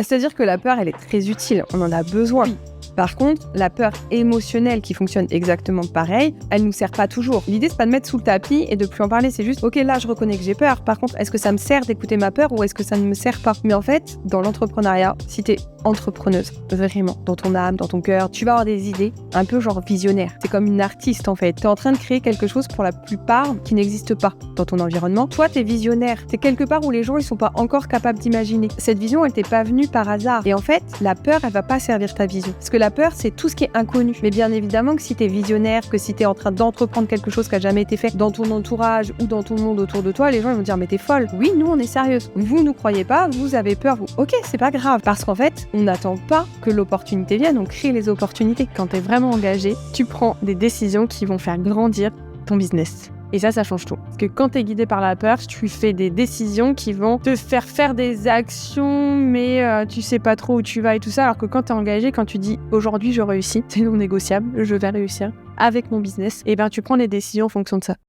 C'est-à-dire que la peur, elle est très utile, on en a besoin. Oui. Par contre, la peur émotionnelle qui fonctionne exactement pareil, elle nous sert pas toujours. L'idée, c'est pas de mettre sous le tapis et de plus en parler, c'est juste, ok, là, je reconnais que j'ai peur. Par contre, est-ce que ça me sert d'écouter ma peur ou est-ce que ça ne me sert pas? Mais en fait, dans l'entrepreneuriat, si t'es entrepreneuse, vraiment, dans ton âme, dans ton cœur, tu vas avoir des idées un peu genre visionnaires. C'est comme une artiste en fait. T'es en train de créer quelque chose pour la plupart qui n'existe pas dans ton environnement. Toi, t'es visionnaire. T'es quelque part où les gens, ils sont pas encore capables d'imaginer. Cette vision, elle t'est pas venue par hasard. Et en fait, la peur, elle va pas servir ta vision. Parce que la peur, c'est tout ce qui est inconnu. Mais bien évidemment que si t'es visionnaire, que si t'es en train d'entreprendre quelque chose qui a jamais été fait dans ton entourage ou dans ton monde autour de toi, les gens ils vont dire mais t'es folle. Oui, nous on est sérieuse. Vous nous croyez pas, vous avez peur, vous. Ok, c'est pas grave. Parce qu'en fait, on n'attend pas que l'opportunité vienne, on crée les opportunités. Quand t'es vraiment engagé, tu prends des décisions qui vont faire grandir ton business. Et ça change tout. Parce que quand t'es guidé par la peur, tu fais des décisions qui vont te faire faire des actions, mais tu sais pas trop où tu vas et tout ça. Alors que quand t'es engagé, quand tu dis « aujourd'hui je réussis », c'est non négociable, je vais réussir avec mon business, et ben tu prends les décisions en fonction de ça.